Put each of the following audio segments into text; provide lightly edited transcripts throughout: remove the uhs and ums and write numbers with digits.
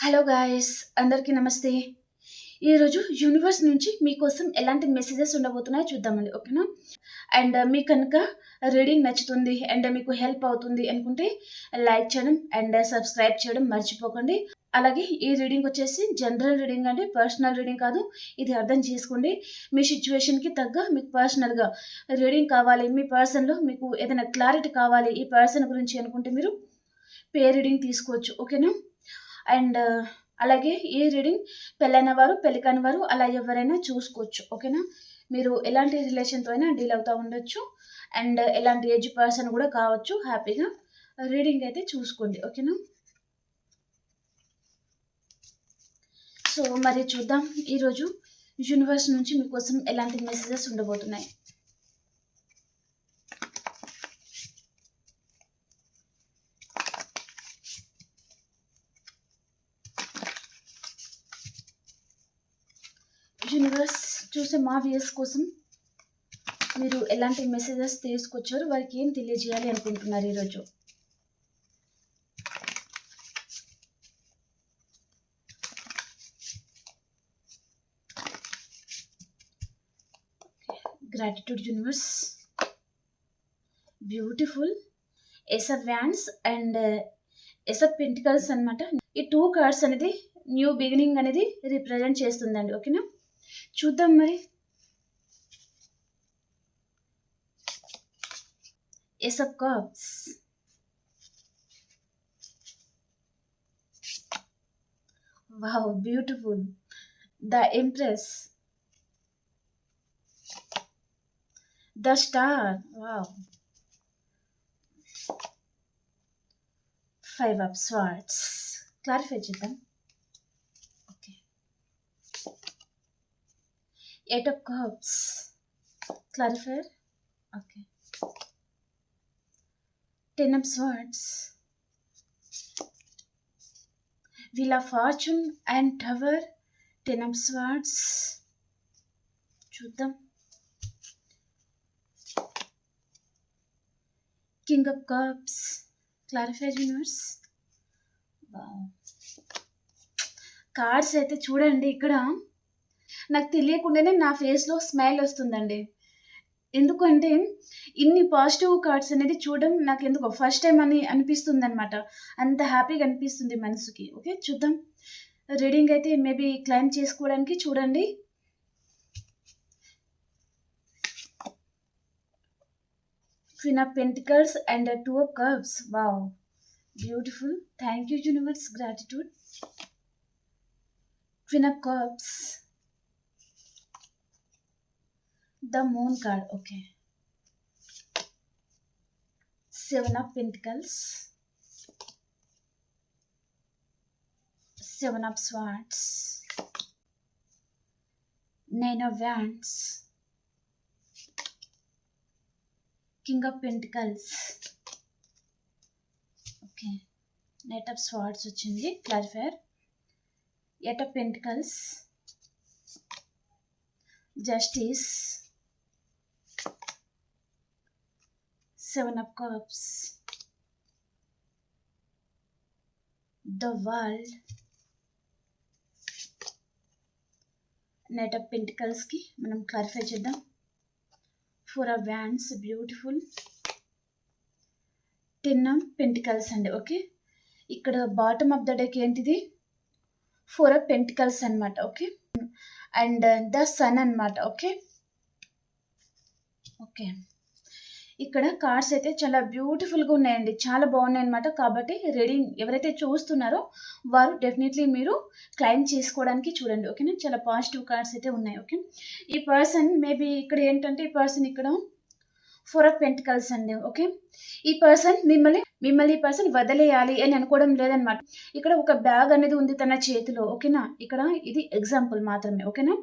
Hello guys, అందరికీ నమస్తే. ఈరోజు యూనివర్స్ నుంచి మీకోసం ఎలాంటి మెసేజెస్ ఉండబోతున్నాయో చూద్దామండి, ఓకేనా? అండ్ మీకు కనుక రీడింగ్ నచ్చుతుంది అండ్ మీకు హెల్ప్ అవుతుంది అనుకుంటే లైక్ చేయడం అండ్ సబ్స్క్రైబ్ చేయడం మర్చిపోకండి. అలాగే ఈ రీడింగ్ వచ్చేసి జనరల్ రీడింగ్ అండి, పర్సనల్ రీడింగ్ కాదు. ఇది అర్థం చేసుకోండి. మీ సిచ్యువేషన్కి తగ్గ మీకు పర్సనల్గా రీడింగ్ కావాలి, మీ పర్సన్లో మీకు ఏదైనా క్లారిటీ కావాలి ఈ పర్సన్ గురించి అనుకుంటే మీరు పే రీడింగ్ తీసుకోవచ్చు, ఓకేనా? అండ్ అలాగే ఈ రీడింగ్ పెళ్ళైన వారు, పెళ్లి కాని వారు అలా ఎవరైనా చూసుకోవచ్చు, ఓకేనా? మీరు ఎలాంటి రిలేషన్తో అయినా డీల్ అవుతూ ఉండొచ్చు అండ్ ఎలాంటి ఏజ్ పర్సన్ కూడా కావచ్చు. హ్యాపీగా రీడింగ్ అయితే చూసుకోండి, ఓకేనా? సో మరి చూద్దాం ఈరోజు యూనివర్స్ నుంచి మీకోసం ఎలాంటి మెసేజెస్ ఉండబోతున్నాయి. యూనివర్స్ చూసే మా వ్యూయర్స్ కోసం మీరు ఎలాంటి మెసేజెస్ తీసుకొచ్చారు, వారికి ఏం తెలియజేయాలి అనుకుంటున్నారు ఈరోజు? Gratitude universe, beautiful ace of wands and ace of pentacles అనమాట. ఈ 2 కార్డ్స్ అనేది న్యూ బిగినింగ్ అనేది రిప్రజెంట్ చేస్తుందండి, ఓకేనా? చూద్దాం మరి. Ace of cups, wow beautiful. The empress, the star, wow. 5 of swords, clarify చేద్దాం. Okay. 8 of cups, clarifier. Okay. 10 of swords, wheel of fortune and tower. 10 of swords, చూద్దాం. king of cups, clarify universe. Cards అయితే చూడండి, ఇక్కడ నాకు తెలియకుండానే నా ఫేస్లో smile వస్తుందండి. ఎందుకంటే ఇన్ని పాజిటివ్ కార్డ్స్ అనేది చూడడం నాకు ఎందుకో ఫస్ట్ టైం అని అనిపిస్తుంది అనమాట. అంత హ్యాపీగా అనిపిస్తుంది మనసుకి. ఓకే, చూద్దాం. రీడింగ్ అయితే మేబీ క్లైమ్ చేసుకోవడానికి చూడండి. Queen of Pentacles and 2 of Cups. Wow, beautiful. Thank you universe, gratitude. Queen of Cups, the Moon card. Okay. 7 of Pentacles, 7 of Swords, 9 of Wands, King of Pentacles. Okay, Knight of Swords వచ్చింది, clarifier. 8 of Pentacles, Justice, 7 of Cups, the World. Knight of Pentacles కి మనం clarify చేద్దాం. 4 of Wands, beautiful. 10 of Pentacles అండి. Okay, ఇక్కడ bottom of the deck ఏంటిది? 4 of Pentacles అనమాట. Okay, and the sun అనమాట. Okay okay, ఇక్కడ కార్డ్స్ అయితే చాలా బ్యూటిఫుల్గా ఉన్నాయండి, చాలా బాగున్నాయి అనమాట. కాబట్టి రీడింగ్ ఎవరైతే చూస్తున్నారో వారు డెఫినెట్లీ మీరు క్లైమ్ చేసుకోవడానికి చూడండి, ఓకేనా? చాలా పాజిటివ్ కార్డ్స్ అయితే ఉన్నాయి. ఓకే, ఈ పర్సన్ మేబీ ఇక్కడ ఏంటంటే ఈ పర్సన్ ఇక్కడ 4 of Pentacles అండి. ఓకే, ఈ పర్సన్ మిమ్మల్ని ఈ పర్సన్ వదిలేయాలి అని అనుకోవడం లేదనమాట. ఇక్కడ ఒక బ్యాగ్ అనేది ఉంది తన చేతిలో, ఓకేనా? ఇక్కడ ఇది ఎగ్జాంపుల్ మాత్రమే, ఓకేనా?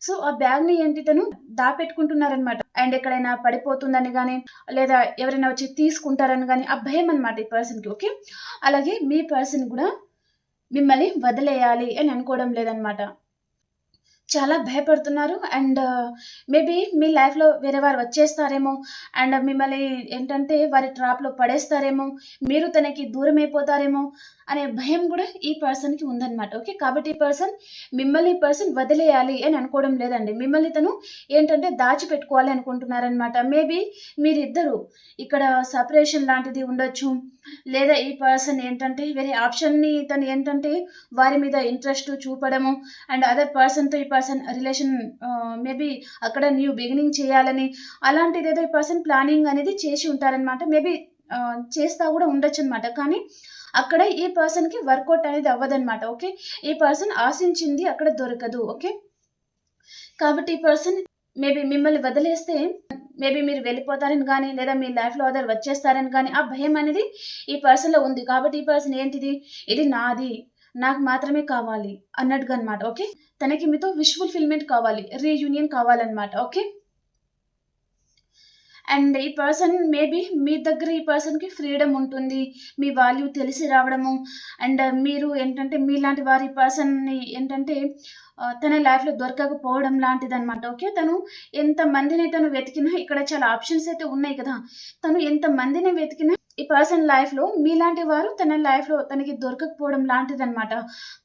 సో ఆ బ్యాగ్ని ఏంటి తను దాపెట్టుకుంటున్నారనమాట. అండ్ ఎక్కడైనా పడిపోతుందని కానీ లేదా ఎవరైనా వచ్చి తీసుకుంటారని కానీ ఆ భయం అనమాట ఈ పర్సన్కి. ఓకే, అలాగే మీ పర్సన్ కూడా మిమ్మల్ని వదిలేయాలి అని అనుకోవడం లేదనమాట. చాలా భయపడుతున్నారు. అండ్ మేబీ మీ లైఫ్‌లో వేరే వారు వచ్చేస్తారేమో, అండ్ మిమ్మల్ని ఏంటంటే వారి ట్రాప్‌లో పడేస్తారేమో, మీరు తనకి దూరమైపోతారేమో అనే భయం గూడా ఈ పర్సన్‌కి ఉందనమాట. ఓకే. కాబట్టి ఈ పర్సన్ వదిలేయాలి అని అనుకోవడం లేదండి. మిమ్మల్ని తను ఏంటంటే దాచిపెట్టుకోవాలి అనుకుంటున్నారనమాట. మేబీ మీరిద్దరు ఇక్కడ సెపరేషన్ లాంటిది ఉండొచ్చు. లేదా ఈ పర్సన్ ఏంటంటే వేరే ఆప్షన్‌ని తను ఏంటంటే వారి మీద ఇంట్రెస్ట్ చూపడము, అండ్ అదర్ పర్సన్‌తో ఈ పర్సన్ రిలేషన్ మేబీ అక్కడ న్యూ బిగినింగ్ చేయాలని అలాంటిదేదో ఈ పర్సన్ ప్లానింగ్ అనేది చేసి ఉంటారనమాట. మేబీ చేస్తా గూడా ఉండొచ్చనమాట. కానీ అక్కడ ఈ పర్సన్‌కి వర్కౌట్ అనేది అవ్వదనమాట. ఓకే. ఈ పర్సన్ ఆశించింది అక్కడ దొరకదు. ఓకే. కాబట్టి ఈ పర్సన్ మేబీ మిమ్మల్ని వదిలేస్తే మేబీ మీరు వెళ్ళిపోతారని గానీ, లేదా మీ లైఫ్‌లో అదర్ వచ్చేస్తారని గానీ, ఆ భయం అనేది ఈ పర్సన్‌లో ఉంది. కాబట్టి ఈ పర్సన్ ఏంటిది? ఇది నాది. నాకు మాత్రమే కావాలి అన్నట్టుగా అనమాట. ఓకే. తనకి మీతో విష్ ఫుల్‌ఫిల్‌మెంట్ కావాలి. రీయూనియన్ కావాలనమాట. ఓకే. అండ్ ఈ పర్సన్ మేబీ మీ దగ్గర ఈ పర్సన్‌కి ఫ్రీడమ్ ఉంటుంది. మీ వాల్యూ తెలిసి రావడము, అండ్ మీరు ఏంటంటే మీలాంటి వారి పర్సన్‌ని ఏంటంటే తన లైఫ్‌లో దొరకకపోవడం లాంటిదనమాట. ఓకే. తను ఎంతమందిని తను వెతికినా ఇక్కడ చాలా ఆప్షన్స్ అయితే ఉన్నాయి కదా! తను ఎంతమందిని వెతికినా ఈ పర్సన్ లైఫ్‌లో మీలాంటి వారు తన లైఫ్‌లో తనకి దొరకకపోవడం లాంటిదనమాట.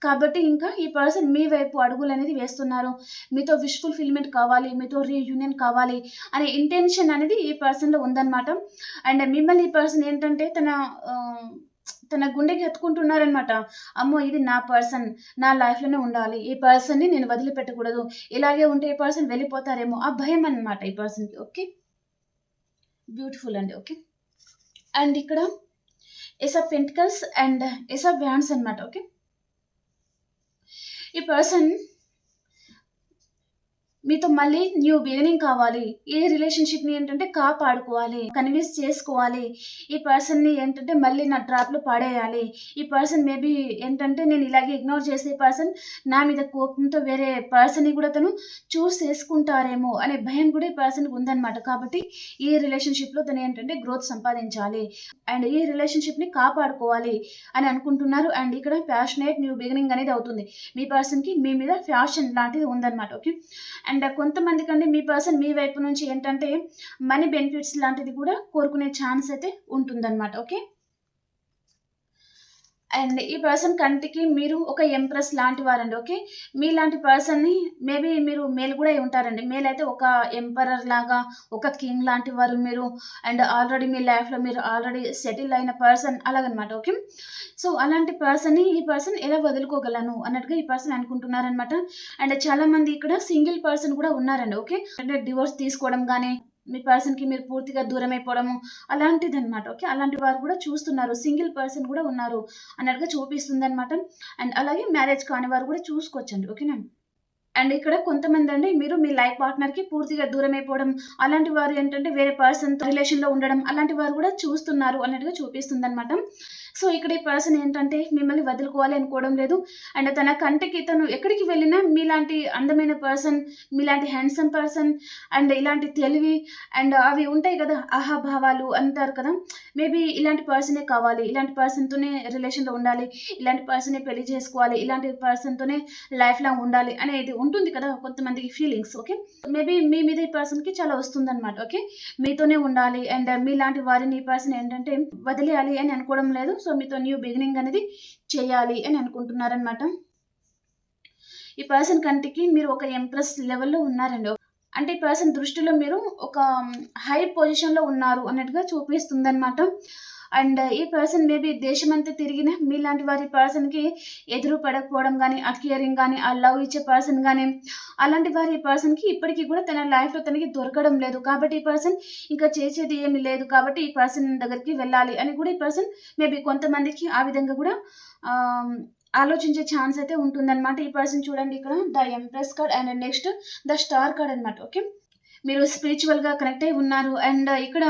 కాబట్టి ఇంకా ఈ పర్సన్ మీ వైపు అడుగులనేది వేస్తున్నారు. మీతో విష్ ఫుల్‌ఫిల్‌మెంట్ కావాలి, మీతో రీయూనియన్ కావాలి అనే ఇంటెన్షన్ అనేది ఈ పర్సన్‌లో ఉందనమాట. అండ్ మిమ్మల్ని ఈ పర్సన్ ఏంటంటే తన గుండెకి హత్తుకుంటున్నారనమాట. అమ్మో! ఇది నా పర్సన్. నా లైఫ్‌లోనే ఉండాలి. ఈ పర్సన్‌ని నేను వదిలిపెట్టకూడదు. ఇలాగే ఉంటే ఈ పర్సన్ వెళ్ళిపోతారేమో ఆ భయం అనమాట ఈ పర్సన్‌కి. ఓకే. బ్యూటిఫుల్ అండి. ఓకే. అండ్ ఇక్కడ ace of pentacles and ace of wands అనమాట. ఓకే. ఈ పర్సన్ మీతో మళ్ళీ న్యూ బిగినింగ్ కావాలి. ఈ రిలేషన్‌షిప్‌ని ఏంటంటే కాపాడుకోవాలి. కన్విన్స్ చేసుకోవాలి. ఈ పర్సన్‌ని ఏంటంటే మళ్ళీ నా ట్రాప్‌లో పడేయాలి. ఈ పర్సన్ మేబీ ఏంటంటే నేను ఇలాగే ఇగ్నోర్ చేసే పర్సన్ నా మీద కోపంతో వేరే పర్సన్‌ని కూడా తను చూస్ చేసుకుంటారేమో అనే భయం కూడా ఈ పర్సన్‌కి ఉందన్నమాట. కాబట్టి ఈ రిలేషన్‌షిప్‌లో తను ఏంటంటే గ్రోత్ సంపాదించాలి. అండ్ ఈ రిలేషన్‌షిప్‌ని కాపాడుకోవాలి అని అనుకుంటున్నారు. అండ్ ఇక్కడ ప్యాషనేట్ న్యూ బిగినింగ్ అనేది అవుతుంది. మీ పర్సన్‌కి మీ మీద ఫ్యాషన్ లాంటిది ఉందన్నమాట. ఓకే. అండ్ కొంతమందికండి మీ పర్సన్ మీ వైపు నుంచి ఏంటంటే మనీ బెనిఫిట్స్ లాంటిది కూడా కోరుకునే ఛాన్స్ అయితే ఉంటుందన్నమాట. ఓకే. అండ్ ఈ పర్సన్ కంటికి మీరు ఒక ఎంప్రెస్ లాంటి వారండి. ఓకే. మీలాంటి పర్సన్‌ని మేబీ మీరు మేల్ కూడా అయి ఉంటారండి. మేల్ అయితే ఒక ఎంపరర్ లాగా, ఒక కింగ్ లాంటి వారు మీరు. అండ్ ఆల్రెడీ మీ లైఫ్‌లో మీరు ఆల్రెడీ సెటిల్ అయిన పర్సన్ అలాగనమాట. ఓకే. సో, అలాంటి పర్సన్‌ని ఈ పర్సన్ ఎలా వదులుకోగలను అన్నట్టుగా ఈ పర్సన్ అనుకుంటున్నారనమాట. అండ్ చాలామంది ఇక్కడ సింగిల్ పర్సన్ కూడా ఉన్నారండి. ఓకే. అంటే డివోర్స్ తీసుకోవడం గాని, మీ పర్సన్‌కి మీరు పూర్తిగా దూరమైపోవడము అలాంటిదనమాట. ఓకే. అలాంటి వారు కూడా చూస్తున్నారు. సింగిల్ పర్సన్ కూడా ఉన్నారు అన్నట్టుగా చూపిస్తుందనమాట. అండ్ అలాగే మ్యారేజ్ కాని వారు కూడా చూసుకోవచ్చండి. ఓకేనా. అండ్ ఇక్కడ కొంతమందండి మీరు మీ లైఫ్ పార్ట్నర్‌కి పూర్తిగా దూరమైపోవడం, అలాంటి వారు ఏంటంటే వేరే పర్సన్‌తో రిలేషన్‌లో ఉండడం, అలాంటి వారు కూడా చూస్తున్నారు అన్నట్టుగా చూపిస్తుందనమాట. సో, ఇక్కడ ఈ పర్సన్ ఏంటంటే మిమ్మల్ని వదులుకోవాలి అనుకోవడం లేదు. అండ్ తన కంటికి తను ఎక్కడికి వెళ్ళినా మీలాంటి అందమైన పర్సన్, మీలాంటి హ్యాండ్సమ్ పర్సన్, అండ్ ఇలాంటి తెలివి అండ్ అవి ఉంటాయి కదా! అహాభావాలు అంటారు కదా! మేబీ ఇలాంటి పర్సనే కావాలి. ఇలాంటి పర్సన్‌తోనే రిలేషన్‌లో ఉండాలి. ఇలాంటి పర్సనే పెళ్లి చేసుకోవాలి. ఇలాంటి పర్సన్‌తోనే లైఫ్ లాంగ్ ఉండాలి అనేది ఉంటుంది కదా! కొంతమందికి ఫీలింగ్స్. ఓకే. మేబీ మీ మీద ఈ పర్సన్‌కి చాలా వస్తుందన్నమాట. ఓకే. మీతోనే ఉండాలి అండ్ మీలాంటి వారిని ఈ పర్సన్ ఏంటంటే వదిలేయాలి అని అనుకోవడం లేదు. సో, మీతో న్యూ బిగినింగ్ అనేది చేయాలి అని అనుకుంటున్నారన్నమాట. ఈ పర్సన్ కంటికి మీరు ఒక ఎంప్రెస్ లెవెల్‌లో ఉన్నారండి. అంటే ఈ పర్సన్ దృష్టిలో మీరు ఒక హై పొజిషన్‌లో ఉన్నారు అన్నట్టుగా చూపిస్తుందన్నమాట. అండ్ ఈ పర్సన్ మేబీ దేశమంతా తిరిగినా మీలాంటి వారి పర్సన్‌కి ఎదురు పడకపోవడం గానీ, ఆ కేరింగ్ గానీ, ఆ లవ్ ఇచ్చే పర్సన్ గానీ, అలాంటి వారి పర్సన్‌కి ఇప్పటికి కూడా తన లైఫ్‌లో తనకి దొరకడం లేదు. కాబట్టి ఈ పర్సన్ ఇంకా చేసేది ఏమి లేదు. కాబట్టి ఈ పర్సన్ దగ్గరికి వెళ్ళాలి అని కూడా ఈ పర్సన్ మేబీ కొంతమందికి ఆ విధంగా కూడా ఆహ్, ఆలోచించే ఛాన్స్ అయితే ఉంటుందన్నమాట. ఈ పర్సన్ చూడండి ఇక్కడ the empress card and next the star card అన్నమాట. ఓకే. మీరు స్పిరిచువల్‌గా కనెక్ట్ అయ్యి ఉన్నారు. అండ్ ఇక్కడ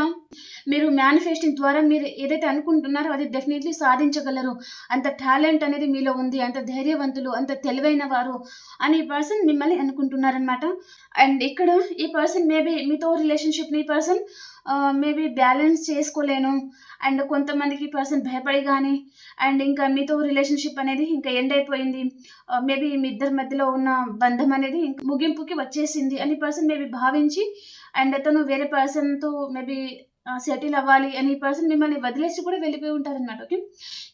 మీరు మేనిఫెస్టింగ్ ద్వారా మీరు ఏదైతే అనుకుంటున్నారో అది డెఫినైట్‌లీ సాధించగలరు. అంత టాలెంట్ అనేది మీలో ఉంది. అంత ధైర్యవంతులు, అంత తెలివైన వారు అని ఈ పర్సన్ మిమ్మల్ని అనుకుంటున్నారనమాట. అండ్ ఇక్కడ ఈ పర్సన్ మేబీ మీతో రిలేషన్‌షిప్‌ని ఈ పర్సన్ మేబీ బ్యాలెన్స్ చేసుకోలేను. అండ్ కొంతమందికి ఈ పర్సన్ భయపడి గానీ, అండ్ ఇంకా మీతో రిలేషన్‌షిప్ అనేది ఇంకా ఎండ్ అయిపోయింది. మేబీ మీ ఇద్దరి మధ్యలో ఉన్న బంధం అనేది ఇంక ముగింపుకి వచ్చేసింది అని పర్సన్ మేబీ భావించి, అండ్ తను వేరే పర్సన్‌తో మేబీ సెటిల్ అవ్వాలి అని ఈ పర్సన్ మిమ్మల్ని వదిలేసి కూడా వెళ్ళిపోయి ఉంటారనమాట. ఓకే.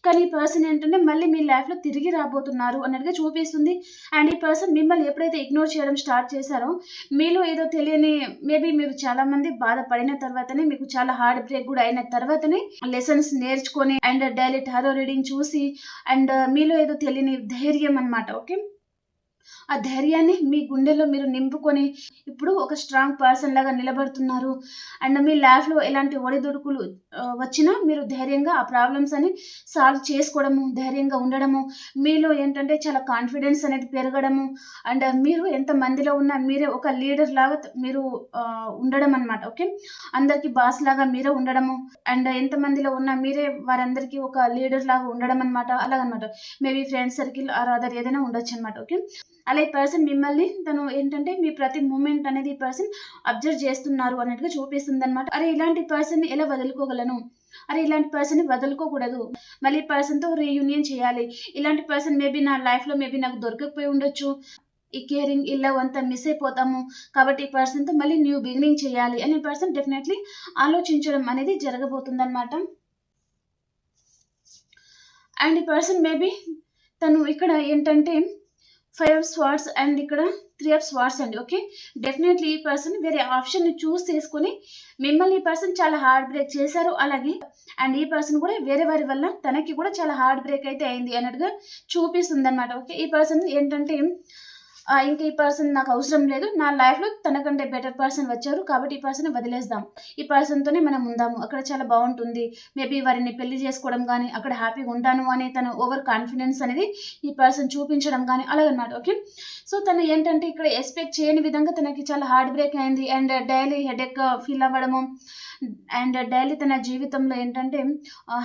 కానీ ఈ పర్సన్ ఏంటంటే మళ్ళీ మీ లైఫ్‌లో తిరిగి రాబోతున్నారు అన్నట్టుగా చూపిస్తుంది. అండ్ ఈ పర్సన్ మిమ్మల్ని ఎప్పుడైతే ఇగ్నోర్ చేయడం స్టార్ట్ చేశారో, మీలో ఏదో తెలియని మేబీ మీరు చాలామంది బాధపడిన తర్వాతనే, మీకు చాలా హార్ట్ బ్రేక్ గూడా అయిన తర్వాతనే లెసన్స్ నేర్చుకొని అండ్ డైలీ టారో రీడింగ్ చూసి అండ్ మీలో ఏదో తెలియని ధైర్యం అనమాట. ఓకే. ఆ ధైర్యాన్ని మీ గుండెల్లో మీరు నింపుకొని ఇప్పుడు ఒక స్ట్రాంగ్ పర్సన్ లాగా నిలబడుతున్నారు. అండ్ మీ లైఫ్‌లో ఎలాంటి ఒడిదుడుకులు వచ్చినా మీరు ధైర్యంగా ఆ ప్రాబ్లమ్స్ అని సాల్వ్ చేసుకోవడము, ధైర్యంగా ఉండడము, మీలో ఏంటంటే చాలా కాన్ఫిడెన్స్ అనేది పెరగడము, అండ్ మీరు ఎంత మందిలో ఉన్నా మీరే ఒక లీడర్ లాగా మీరు ఉండడం అనమాట. ఓకే. అందరికి బాస్ లాగా మీరే ఉండడము, అండ్ ఎంత మందిలో ఉన్నా మీరే వారందరికీ ఒక లీడర్ లాగా ఉండడం అనమాట. అలాగనమాట. Maybe friend circle or other ఏదైనా ఉండొచ్చనమాట. ఓకే. అలా ఈ పర్సన్ మిమ్మల్ని తను ఏంటంటే మీ ప్రతి మూమెంట్ అనేది ఈ పర్సన్ అబ్జర్వ్ చేస్తున్నారు అన్నట్టుగా చూపిస్తుందనమాట. అరే! ఇలాంటి పర్సన్‌ని ఎలా వదులుకోగలను? అరే! ఇలాంటి పర్సన్‌ని వదులుకోకూడదు. మళ్ళీ ఈ పర్సన్‌తో రీయూనియన్ చేయాలి. ఇలాంటి పర్సన్ మేబీ నా లైఫ్‌లో మేబీ నాకు దొరకకపోయి ఉండొచ్చు. ఈ కేరింగ్, ఈ లవ్ అంతా మిస్ అయిపోతాము. కాబట్టి ఈ పర్సన్‌తో మళ్ళీ న్యూ బిగినింగ్ చేయాలి అని పర్సన్ డెఫినెట్‌లీ ఆలోచించడం అనేది జరగబోతుందనమాట. అండ్ ఈ పర్సన్ మేబీ తను ఇక్కడ ఏంటంటే 5 ఆఫ్ స్వార్డ్స్ అండ్ ఇక్కడ 3 ఆఫ్ స్వార్డ్స్ అండి. ఓకే. డెఫినెట్‌లీ ఈ పర్సన్ వేరే ఆప్షన్‌ని చేసుకొని మిమ్మల్ని ఈ పర్సన్ చాలా హార్ట్ బ్రేక్ చేశారు. అలాగే అండ్ ఈ పర్సన్ కూడా వేరే వారి వల్ల తనకి కూడా చాలా హార్ట్ బ్రేక్ అయితే అయింది అన్నట్టుగా చూపిస్తుందనమాట. ఓకే. ఈ పర్సన్ ఏంటంటే ఇంక ఈ పర్సన్ నాకు అవసరం లేదు. నా లైఫ్‌లో తనకంటే బెటర్ పర్సన్ వచ్చారు. కాబట్టి ఈ పర్సన్‌ని వదిలేద్దాం. ఈ పర్సన్‌తోనే మనం ఉందాము. అక్కడ చాలా బావుంటుంది. మేబీ వారిని పెళ్లి చేసుకోవడం గానీ, అక్కడ హ్యాపీగా ఉంటాను అనే తన ఓవర్ కాన్ఫిడెన్స్ అనేది ఈ పర్సన్ చూపించడం గానీ అలాగనమాట. ఓకే. సో, తను ఏంటంటే ఇక్కడ ఎక్స్‌పెక్ట్ చేయని విధంగా తనకి చాలా హార్ట్ బ్రేక్ అయింది. అండ్ డైలీ హెడేక్ ఫీల్ అవ్వడము, అండ్ డైలీ తన జీవితంలో ఏంటంటే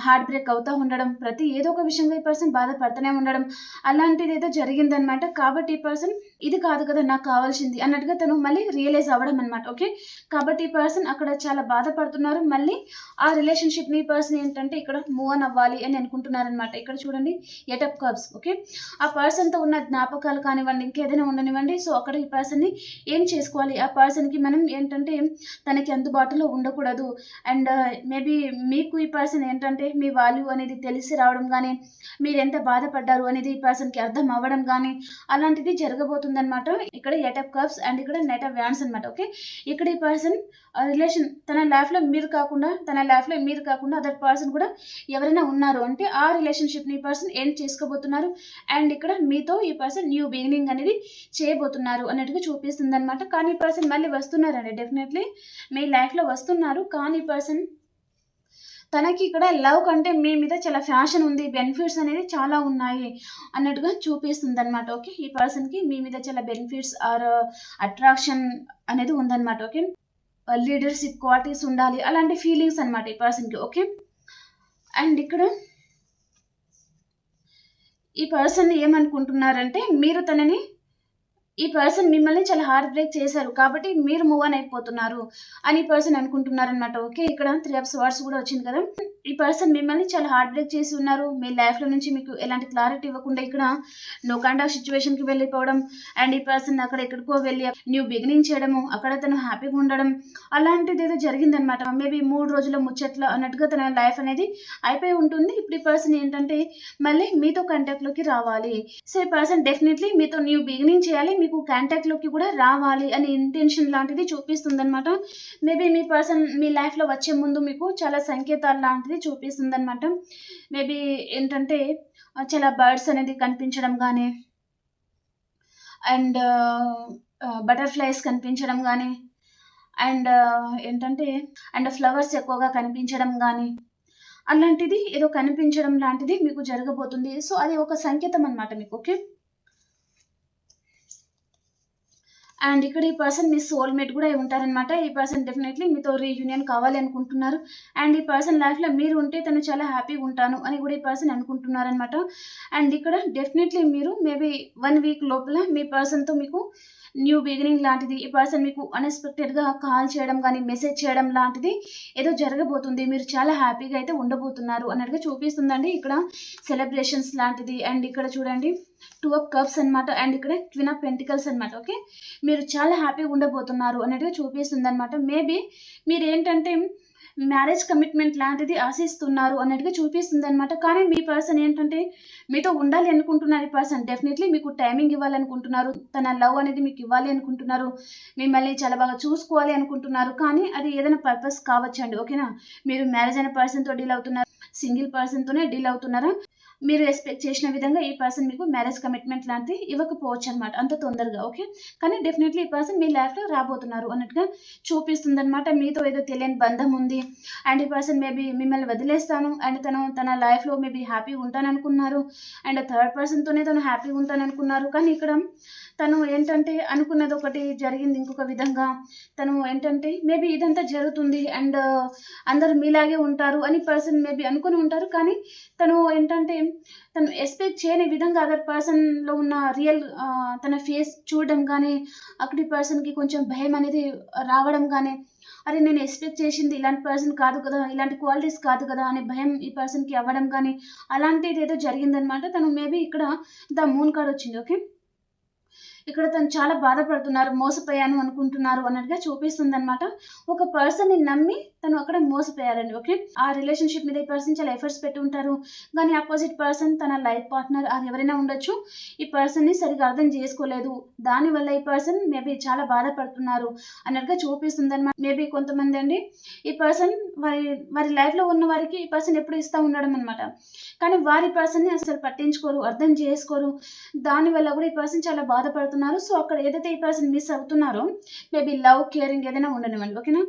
హార్ట్ బ్రేక్ అవుతా ఉండడం, ప్రతి ఏదో ఒక విషయంగా ఈ పర్సన్ బాధపడుతూనే ఉండడం, అలాంటిదేదో జరిగిందనమాట. కాబట్టి ఈ పర్సన్ ఇది కాదు కదా నాకు కావాల్సింది అన్నట్టుగా తను మళ్ళీ రియలైజ్ అవ్వడం అనమాట. ఓకే. కాబట్టి ఈ పర్సన్ అక్కడ చాలా బాధపడుతున్నారు. మళ్ళీ ఆ రిలేషన్‌షిప్‌ని ఈ పర్సన్ ఏంటంటే ఇక్కడ మూవ్ ఆన్ అవ్వాలి అని అనుకుంటున్నారనమాట. ఇక్కడ చూడండి 8 ఆఫ్ కప్స్. ఓకే. ఆ పర్సన్‌తో ఉన్న జ్ఞాపకాలు కానివ్వండి, ఇంకేదైనా ఉండనివ్వండి. సో, అక్కడ ఈ పర్సన్‌ని ఏం చేసుకోవాలి? ఆ పర్సన్‌కి మనం ఏంటంటే తనకి అందుబాటులో ఉండకూడదు. అండ్ మేబీ మీకు ఈ పర్సన్ ఏంటంటే మీ వాల్యూ అనేది తెలిసి రావడం గానీ, మీరెంత బాధపడ్డారు అనేది ఈ పర్సన్‌కి అర్థం అవ్వడం గానీ, అలాంటిది జరగబోతుందనమాట. ఇక్కడ 8 ఆఫ్ కప్స్ అండ్ ఇక్కడ నైట్ ఆఫ్ వ్యాండ్స్ అనమాట. ఓకే. ఇక్కడ ఈ పర్సన్ రిలేషన్ తన లైఫ్‌లో మీరు కాకుండా అదర్ పర్సన్ కూడా ఎవరైనా ఉన్నారు అంటే ఆ రిలేషన్‌షిప్‌ని ఈ పర్సన్ ఎండ్ చేసుకోబోతున్నారు. అండ్ ఇక్కడ మీతో ఈ పర్సన్ న్యూ బిగినింగ్ అనేది చేయబోతున్నారు అన్నట్టుగా చూపిస్తుందనమాట. కానీ ఈ పర్సన్ మళ్ళీ వస్తున్నారండి. డెఫినెట్‌లీ మీ లైఫ్‌లో వస్తున్నారు. కానీ ఈ పర్సన్ తనకి ఇక్కడ లవ్ కంటే మీ మీద చాలా ఫ్యాషన్ ఉంది. బెనిఫిట్స్ అనేది చాలా ఉన్నాయి అన్నట్టుగా చూపిస్తుందనమాట. ఓకే. ఈ పర్సన్‌కి మీ మీద చాలా బెనిఫిట్స్ ఆర్ అట్రాక్షన్ అనేది ఉందనమాట. ఓకే. లీడర్‌షిప్ క్వాలిటీస్ ఉండాలి. అలాంటి ఫీలింగ్స్ అనమాట ఈ పర్సన్‌కి. ఓకే. అండ్ ఇక్కడ ఈ పర్సన్ ఏమనుకుంటున్నారంటే మీరు తనని ఈ పర్సన్ మిమ్మల్ని చాలా హార్ట్ బ్రేక్ చేశారు. కాబట్టి మీరు మూవ్ ఆన్ అయిపోతున్నారు అని ఈ పర్సన్ అనుకుంటున్నారనమాట. ఓకే. ఇక్కడ 3 ఆఫ్ స్వార్డ్స్ కూడా వచ్చింది కదా! ఈ పర్సన్ మిమ్మల్ని చాలా హార్ట్ బ్రేక్ చేసి ఉన్నారు. మీ లైఫ్‌లో నుంచి మీకు ఎలాంటి క్లారిటీ ఇవ్వకుండా ఇక్కడ నో కైండ్ ఆఫ్ సిట్యుయేషన్‌కి వెళ్ళిపోవడం, అండ్ ఈ పర్సన్ అక్కడ ఎక్కడికో వెళ్ళి న్యూ బిగినింగ్ చేయడము, అక్కడ తను హ్యాపీగా ఉండడం, అలాంటిదేదో జరిగిందనమాట. మేబీ 3 రోజుల ముచ్చట్లు అన్నట్టుగా తన లైఫ్ అనేది అయిపోయి ఉంటుంది. ఇప్పుడు ఈ పర్సన్ ఏంటంటే మళ్ళీ మీతో కాంటాక్ట్‌లోకి రావాలి. సో, ఈ పర్సన్ డెఫినెట్‌లీ మీతో న్యూ బిగినింగ్ చేయాలి. మీకు కాంటాక్ట్‌లోకి కూడా రావాలి అనే ఇంటెన్షన్ లాంటిది చూపిస్తుందనమాట. మేబీ మీ పర్సన్ మీ లైఫ్‌లో వచ్చే ముందు మీకు చాలా సంకేతాలు లాంటిది చూపిస్తుందనమాట. మేబీ ఏంటంటే చాలా బర్డ్స్ అనేది కనిపించడం గానీ, అండ్ బటర్‌ఫ్లైస్ కనిపించడం గానీ, అండ్ ఏంటంటే అండ్ ఫ్లవర్స్ ఎక్కువగా కనిపించడం గానీ, అలాంటిది ఏదో కనిపించడం లాంటిది మీకు జరగబోతుంది. సో, అది ఒక సంకేతం అనమాట మీకు. ఓకే. అండ్ ఇక్కడ ఈ పర్సన్ మీ సోల్‌మేట్ గూడా అయి ఉంటారనమాట. ఈ పర్సన్ డెఫినైట్‌లీ మీతో రీయూనియన్ కావాలి అనుకుంటున్నారు. అండ్ ఈ పర్సన్ లైఫ్‌లో మీరు ఉంటే తను చాలా హ్యాపీగా ఉంటాను అని గూడా ఈ పర్సన్ అనుకుంటున్నారనమాట. అండ్ ఇక్కడ డెఫినైట్‌లీ మీరు మేబీ 1 వీక్ లోపల మీ పర్సన్‌తో మీకు న్యూ బిగినింగ్ లాంటిది, ఈ పర్సన్ మీకు అన్‌ఎక్స్‌పెక్టెడ్‌గా కాల్ చేయడం గానీ, మెసేజ్ చేయడం లాంటిది ఏదో జరగబోతుంది. మీరు చాలా హ్యాపీగా అయితే ఉండబోతున్నారు అన్నట్టుగా చూపిస్తుందండి ఇక్కడ సెలబ్రేషన్స్ లాంటిది. అండ్ ఇక్కడ చూడండి 2 ఆఫ్ కప్స్ అనమాట. అండ్ ఇక్కడ క్వీన్ ఆఫ్ పెంటికల్స్ అనమాట. ఓకే. మీరు చాలా హ్యాపీగా ఉండబోతున్నారు అన్నట్టుగా చూపిస్తుందనమాట. మేబీ మీరేంటంటే మ్యారేజ్ కమిట్మెంట్ లాంటిది ఆశిస్తున్నారు అన్నట్టుగా చూపిస్తుందనమాట. కానీ మీ పర్సన్ ఏంటంటే మీతో ఉండాలి అనుకుంటున్నారు. ఈ పర్సన్ డెఫినెట్లీ మీకు టైమింగ్ ఇవ్వాలనుకుంటున్నారు. తన లవ్ అనేది మీకు ఇవ్వాలి అనుకుంటున్నారు. మిమ్మల్ని చాలా బాగా చూసుకోవాలి అనుకుంటున్నారు. కానీ అది ఏదైనా పర్పస్ కావచ్చండి. ఓకేనా. మీరు మ్యారేజ్ అయిన పర్సన్‌తో డీల్ అవుతున్నారు. సింగిల్ పర్సన్‌తోనే డీల్ అవుతున్నారా? మీరు ఎక్స్‌పెక్ట్ చేసిన విధంగా ఈ పర్సన్ మీకు మ్యారేజ్ కమిట్మెంట్ లాంటిది ఇవ్వకపోవచ్చనమాట అంత తొందరగా. ఓకే. కానీ డెఫినెట్‌లీ ఈ పర్సన్ మీ లైఫ్‌లో రాబోతున్నారు అన్నట్టుగా చూపిస్తుందనమాట. మీతో ఏదో తెలియని బంధం ఉంది. అండ్ ఈ పర్సన్ మేబీ మిమ్మల్ని వదిలేస్తాను అండ్ తన లైఫ్‌లో మేబీ హ్యాపీగా ఉంటాననుకున్నారు. అండ్ థర్డ్ పర్సన్‌తోనే తను హ్యాపీగా ఉంటాననుకున్నారు. కానీ ఇక్కడ తను ఏంటంటే అనుకున్నది ఒకటి, జరిగింది ఇంకొక విధంగా. తను ఏంటంటే మేబీ ఇదంతా జరుగుతుంది అండ్ అందరూ మీలాగే ఉంటారు అని పర్సన్ మేబీ అనుకుని ఉంటారు. కానీ తను ఏంటంటే తను ఎక్స్‌పెక్ట్ చేయని విధంగా అదర్ పర్సన్‌లో ఉన్న రియల్ తన ఫేస్ చూడడం గానీ, అక్కడి పర్సన్‌కి కొంచెం భయం అనేది రావడం గానీ, అరే! నేను ఎక్స్‌పెక్ట్ చేసింది ఇలాంటి పర్సన్ కాదు కదా! ఇలాంటి క్వాలిటీస్ కాదు కదా! అనే భయం ఈ పర్సన్‌కి అవ్వడం గానీ, అలాంటిదేదో జరిగిందనమాట. తను మేబీ ఇక్కడ ద మూన్ కార్డ్ వచ్చింది. ఓకే. ఇక్కడ తను చాలా బాధపడుతున్నారు. మోసపోయాను అనుకుంటున్నారు అన్నట్టుగా చూపిస్తుందనమాట. ఒక పర్సన్‌ని నమ్మి తను అక్కడ మోసపోయారండి. ఓకే. ఆ రిలేషన్‌షిప్ మీద ఈ పర్సన్ చాలా ఎఫర్ట్స్ పెట్టి ఉంటారు. కానీ అపోజిట్ పర్సన్ తన లైఫ్ పార్ట్నర్ ఆర్ ఎవరైనా ఉండొచ్చు. ఈ పర్సన్‌ని సరిగ్గా అర్థం చేసుకోలేదు. దానివల్ల ఈ పర్సన్ మేబీ చాలా బాధపడుతున్నారు అన్నట్టుగా చూపిస్తుందనమాట. మేబీ కొంతమందండి ఈ పర్సన్ వారి వారి లైఫ్‌లో ఉన్న వారికి ఈ పర్సన్ ఎప్పుడు ఇస్తా ఉండడం అనమాట. కానీ వారి పర్సన్‌ని అసలు పట్టించుకోరు, అర్థం చేసుకోరు. దానివల్ల కూడా ఈ పర్సన్ చాలా బాధపడుతున్నారు. సో, అక్కడ ఏదైతే ఈ పర్సన్ మిస్ అవుతున్నారో మేబీ లవ్, కేరింగ్ ఏదైనా ఉండనివ్వండి. ఓకేనా.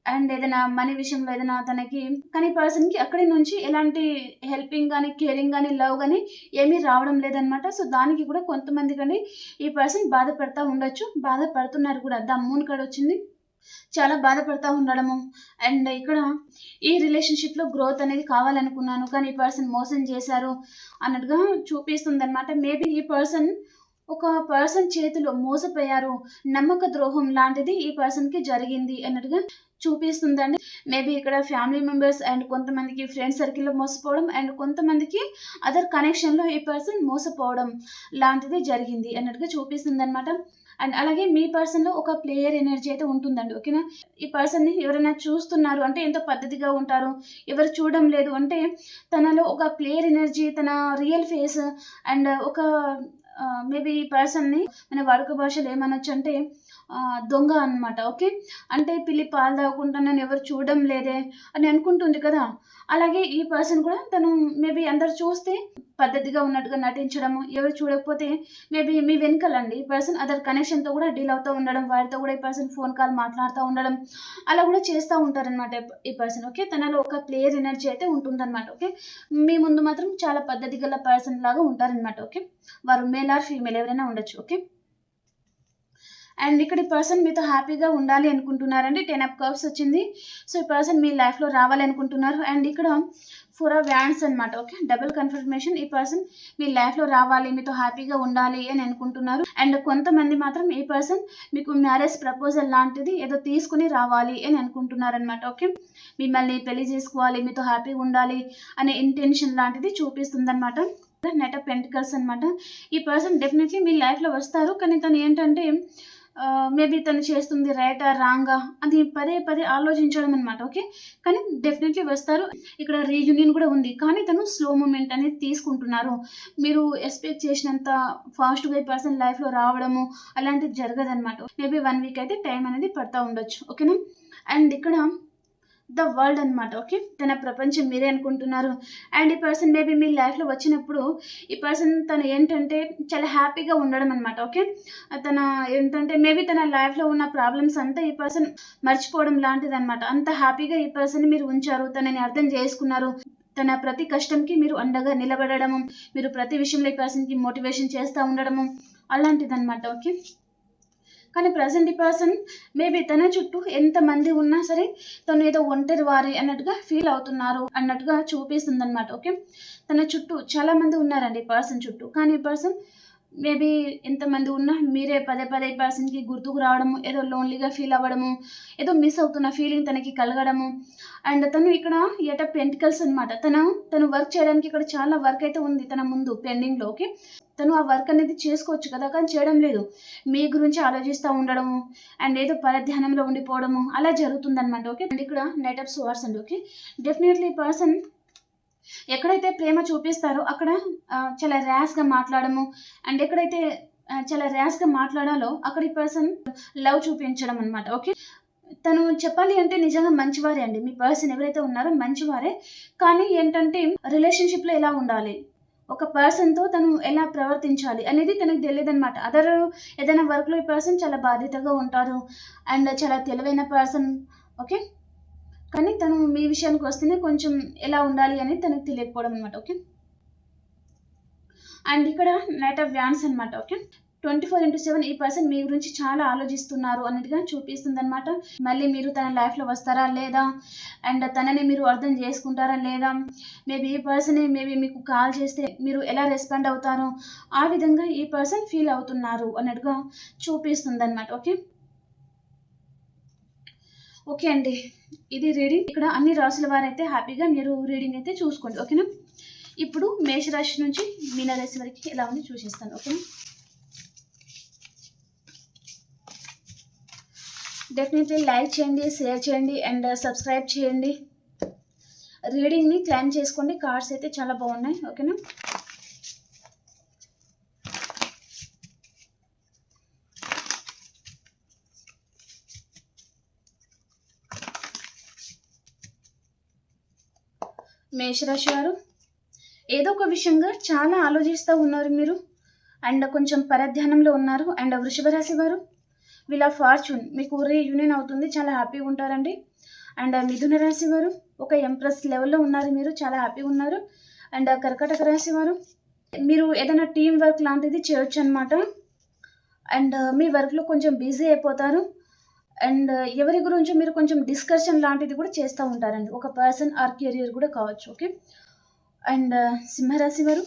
అండ్ ఏదైనా మనీ విషయంలో ఏదైనా తనకి కానీ పర్సన్‌కి అక్కడి నుంచి ఎలాంటి హెల్పింగ్ గానీ, కేరింగ్ గానీ, లవ్ గానీ ఏమీ రావడం లేదనమాట. సో, దానికి కూడా కొంతమందికండి ఈ పర్సన్ బాధపడతా ఉండొచ్చు. బాధపడుతున్నారు కూడా. ద మూన్ కార్డ్ వచ్చింది. చాలా బాధపడతా ఉండడము. అండ్ ఇక్కడ ఈ రిలేషన్‌షిప్‌లో గ్రోత్ అనేది కావాలనుకున్నాను. కానీ ఈ పర్సన్ మోసం చేశారు అన్నట్టుగా చూపిస్తుందనమాట. మేబీ ఈ పర్సన్ ఒక పర్సన్ చేతిలో మోసపోయారు. నమ్మక ద్రోహం లాంటిది ఈ పర్సన్‌కి జరిగింది అన్నట్టుగా చూపిస్తుందండి. మేబీ ఇక్కడ ఫ్యామిలీ మెంబర్స్ అండ్ కొంతమందికి ఫ్రెండ్స్ సర్కిల్‌లో మోసపోవడం అండ్ కొంతమందికి అదర్ కనెక్షన్‌లో ఈ పర్సన్ మోసపోవడం లాంటిది జరిగింది అన్నట్టుగా చూపిస్తుందనమాట. అండ్ అలాగే మీ పర్సన్‌లో ఒక ప్లేయర్ ఎనర్జీ అయితే ఉంటుందండి. ఓకేనా. ఈ పర్సన్‌ని ఎవరైనా చూస్తున్నారు అంటే ఎంతో పద్ధతిగా ఉంటారు. ఎవరు చూడడం లేదు అంటే తనలో ఒక ప్లేయర్ ఎనర్జీ, తన రియల్ ఫేస్ అండ్ ఒక మేబీ ఈ పర్సన్‌ని మన వాడుక భాషలో ఏమనొచ్చంటే దొంగ అనమాట. ఓకే. అంటే పిల్లి పాలు తాగకుండా నన్నెవరు చూడడం లేదే అని అనుకుంటుంది కదా! అలాగే ఈ పర్సన్ కూడా తను మేబీ అందరూ చూస్తే పద్ధతిగా ఉన్నట్టుగా నటించడము, ఎవరు చూడకపోతే మేబీ మీ వెనకాలండి ఈ పర్సన్ అదర్ కనెక్షన్‌తో కూడా డీల్ అవుతూ ఉండడం, వారితో కూడా ఈ పర్సన్ ఫోన్ కాల్ మాట్లాడుతా ఉండడం, అలా కూడా చేస్తా ఉంటారనమాట ఈ పర్సన్. ఓకే. తనలో ఒక ప్లేయర్ ఎనర్జీ అయితే ఉంటుందనమాట. ఓకే. మీ ముందు మాత్రం చాలా పద్ధతి గల పర్సన్ లాగా ఉంటారనమాట. ఓకే. వారు మేల్ ఆర్ ఫీమేల్ ఎవరైనా ఉండొచ్చు. ఓకే. అండ్ ఇక్కడ ఈ పర్సన్ మీతో హ్యాపీగా ఉండాలి అనుకుంటున్నారండి. 10 ఆఫ్ కప్స్ వచ్చింది. సో, ఈ పర్సన్ మీ లైఫ్‌లో రావాలి అనుకుంటున్నారు. అండ్ ఇక్కడ 4 ఆఫ్ వ్యాండ్స్ అనమాట. ఓకే. Double confirmation. ఈ పర్సన్ మీ లైఫ్‌లో రావాలి, మీతో హ్యాపీగా ఉండాలి అని అనుకుంటున్నారు. అండ్ కొంతమంది మాత్రం ఈ పర్సన్ మీకు మ్యారేజ్ ప్రపోజల్ లాంటిది ఏదో తీసుకొని రావాలి అని అనుకుంటున్నారనమాట. ఓకే. మిమ్మల్ని పెళ్లి చేసుకోవాలి, మీతో హ్యాపీగా ఉండాలి అనే ఇంటెన్షన్ లాంటిది చూపిస్తుందనమాట. నైట్ ఆఫ్ పెంటికల్స్ అనమాట. ఈ పర్సన్ డెఫినెట్‌లీ మీ లైఫ్‌లో వస్తారు. కానీ తను ఏంటంటే మేబీ తను చేస్తుంది రైటా? రాంగా? అది పదే పదే ఆలోచించడం అనమాట. ఓకే. కానీ డెఫినెట్‌లీ వస్తారు. ఇక్కడ రీయూనియన్ కూడా ఉంది. కానీ తను స్లో మూవ్‌మెంట్ అనేది తీసుకుంటున్నారు. మీరు ఎక్స్‌పెక్ట్ చేసినంత ఫాస్ట్‌గా ఈ పర్సన్ లైఫ్‌లో రావడము అలాంటిది జరగదనమాట. మేబీ 1 వీక్ అయితే టైం అనేది పడతా ఉండొచ్చు. ఓకేనా. అండ్ ఇక్కడ ద వరల్డ్ అనమాట. ఓకే. తన ప్రపంచం మీరే అనుకుంటున్నారు. అండ్ ఈ పర్సన్ మేబీ మీ లైఫ్‌లో వచ్చినప్పుడు ఈ పర్సన్ తను ఏంటంటే చాలా హ్యాపీగా ఉండడం అనమాట. ఓకే. తన ఏంటంటే మేబీ తన లైఫ్‌లో ఉన్న ప్రాబ్లమ్స్ అంతా ఈ పర్సన్ మర్చిపోవడం లాంటిదనమాట. అంత హ్యాపీగా ఈ పర్సన్‌ని మీరు ఉంచారు. తనని అర్థం చేసుకున్నారు. తన ప్రతి కష్టంకి మీరు అండగా నిలబడడము, మీరు ప్రతి విషయంలో ఈ పర్సన్‌కి మోటివేషన్ చేస్తా ఉండడము అలాంటిదనమాట. ఓకే. కానీ ప్రజెంట్ ఈ పర్సన్ మేబీ తన చుట్టూ ఎంతమంది ఉన్నా సరే తను ఏదో ఒంటరి వారి అన్నట్టుగా ఫీల్ అవుతున్నారు అన్నట్టుగా చూపిస్తుంది అనమాట. ఓకే, తన చుట్టూ చాలామంది ఉన్నారండి పర్సన్ చుట్టూ. కానీ ఈ పర్సన్ మేబీ ఎంతమంది ఉన్నా మీరే పదే పదే ఈ పర్సన్కి గుర్తుకు రావడము, ఏదో లోన్లీగా ఫీల్ అవ్వడము, ఏదో మిస్ అవుతున్న ఫీలింగ్ తనకి కలగడము. అండ్ తను ఇక్కడ ఎట్ పెంటికల్స్ అనమాట. తను వర్క్ చేయడానికి ఇక్కడ చాలా వర్క్ అయితే ఉంది తన ముందు పెండింగ్లో. ఓకే, తను ఆ వర్క్ అనేది చేసుకోవచ్చు కదా, కానీ చేయడం లేదు. మీ గురించి ఆలోచిస్తూ ఉండడము అండ్ ఏదో పరధ్యానంలో ఉండిపోవడము అలా జరుగుతుందన్నమాట. ఓకే, అండ్ ఇక్కడ నైట్ ఆఫ్ స్వార్డ్స్ అండి. ఓకే, డెఫినెట్లీ పర్సన్ ఎక్కడైతే ప్రేమ చూపిస్తారో అక్కడ చాలా ర్యాష్గా మాట్లాడము, అండ్ ఎక్కడైతే చాలా ర్యాష్గా మాట్లాడాలో అక్కడ ఈ పర్సన్ లవ్ చూపించడం అనమాట. ఓకే, తను చెప్పాలి అంటే నిజంగా మంచివారే అండి. మీ పర్సన్ ఎవరైతే ఉన్నారో మంచివారే, కానీ ఏంటంటే రిలేషన్షిప్లో ఎలా ఉండాలి, ఒక పర్సన్తో తను ఎలా ప్రవర్తించాలి అనేది తనకు తెలియదు అనమాట. ఏదైనా వర్క్లో ఈ పర్సన్ చాలా బాధ్యతగా ఉంటారు అండ్ చాలా తెలివైన పర్సన్. ఓకే, కానీ తను మీ విషయానికి వస్తేనే కొంచెం ఎలా ఉండాలి అనేది తనకు తెలియకపోవడం అనమాట. ఓకే, అండ్ ఇక్కడ నైట్ ఆఫ్ వ్యాన్స్ అనమాట. ఓకే, 24/7 ఈ పర్సన్ మీ గురించి చాలా ఆలోచిస్తున్నారు అన్నట్టుగా చూపిస్తుంది అనమాట. మళ్ళీ మీరు తన లైఫ్లో వస్తారా లేదా, అండ్ తనని మీరు అర్థం చేసుకుంటారా లేదా, మేబీ ఈ పర్సన్ మేబీ మీకు కాల్ చేస్తే మీరు ఎలా రెస్పాండ్ అవుతారో ఆ విధంగా ఈ పర్సన్ ఫీల్ అవుతున్నారు అన్నట్టుగా చూపిస్తుంది అనమాట. ఓకే, ఓకే అండి, ఇది రీడింగ్. ఇక్కడ అన్ని రాసుల వారైతే హ్యాపీగా మీరు రీడింగ్ అయితే చూసుకోండి. ఓకేనా, ఇప్పుడు మేషరాశి నుంచి మీనరాశి వరకు ఎలా ఉంది చూసేస్తాను. ఓకేనా, డెఫినెట్లీ లైక్ చేయండి, షేర్ చేయండి అండ్ సబ్స్క్రైబ్ చేయండి. రీడింగ్ని క్లైమ్ చేసుకోండి. కార్డ్స్ అయితే చాలా బాగున్నాయి. ఓకేనా, మేషరాశి వారు ఏదో ఒక విషయంగా చాలా ఆలోచిస్తూ ఉన్నారు మీరు, అండ్ కొంచెం పరధ్యానంలో ఉన్నారు. అండ్ వృషభ రాశి వారు వీళ్ళ ఫార్చ్యూన్ మీకు రీయూనియన్ అవుతుంది, చాలా హ్యాపీగా ఉంటారండి. అండ్ మిథున రాశి వారు ఒక ఎంప్రెస్ లెవెల్లో ఉన్నారు, మీరు చాలా హ్యాపీగా ఉన్నారు. అండ్ కర్కాటక రాశి వారు మీరు ఏదైనా టీం వర్క్ లాంటిది చేయొచ్చు అనమాట. అండ్ మీ వర్క్లో కొంచెం బిజీ అయిపోతారు. అండ్ ఎవరి గురించి మీరు కొంచెం డిస్కషన్ లాంటిది కూడా చేస్తూ ఉంటారండి, ఒక పర్సన్ ఆర్ కెరియర్ కూడా కావచ్చు. ఓకే, అండ్ సింహరాశి వారు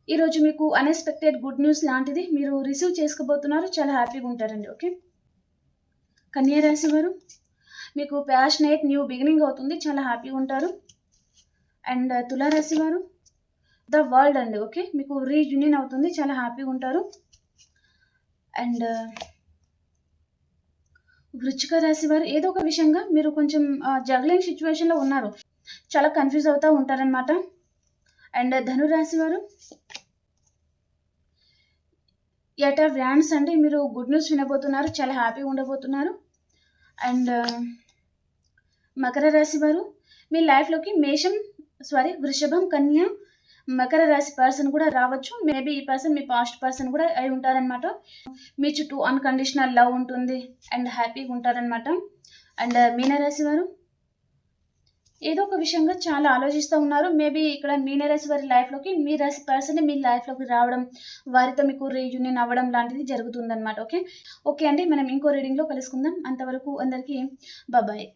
ఈరోజు మీకు అన్ఎక్స్పెక్టెడ్ గుడ్ న్యూస్ లాంటిది మీరు రిసీవ్ చేసుకోబోతున్నారు, చాలా హ్యాపీగా ఉంటారండి. ఓకే, కన్యా రాశి వారు మీకు ప్యాషనేట్ న్యూ బిగినింగ్ అవుతుంది, చాలా హ్యాపీగా ఉంటారు. అండ్ తులారాశి వారు ద వరల్డ్ అండి. ఓకే, మీకు రీయూనియన్ అవుతుంది, చాలా హ్యాపీగా ఉంటారు. అండ్ వృశ్చిక రాశి వారు ఏదో ఒక విషయంగా మీరు కొంచెం జగ్లింగ్ సిచ్యువేషన్లో ఉన్నారు, చాలా కన్ఫ్యూజ్ అవుతూ ఉంటారనమాట. అండ్ ధనురాశి వారు ఎట్ వ్యాన్స్ అండి, మీరు గుడ్ న్యూస్ వినబోతున్నారు, చాలా హ్యాపీగా ఉండబోతున్నారు. అండ్ మకర రాశి వారు మీ లైఫ్లోకి వృషభం, కన్య, మకర రాశి పర్సన్ కూడా రావచ్చు. మేబీ ఈ పర్సన్ మీ పాస్ట్ పర్సన్ కూడా అయి ఉంటారనమాట. మీ చుట్టూ అన్కండిషనల్ లవ్ ఉంటుంది అండ్ హ్యాపీగా ఉంటారనమాట. అండ్ మీనరాశి వారు ఏదో ఒక విషయంగా చాలా ఆలోచిస్తూ ఉన్నారు. మేబీ ఇక్కడ మీనరాశి వారి లైఫ్లోకి మీ రాశి పర్సన్ మీ లైఫ్లోకి రావడం, వారితో మీకు రీయూనియన్ అవ్వడం లాంటిది జరుగుతుందన్నమాట. ఓకే అండి, మనం ఇంకో రీడింగ్లో కలుసుకుందాం. అంతవరకు అందరికీ బాయ్.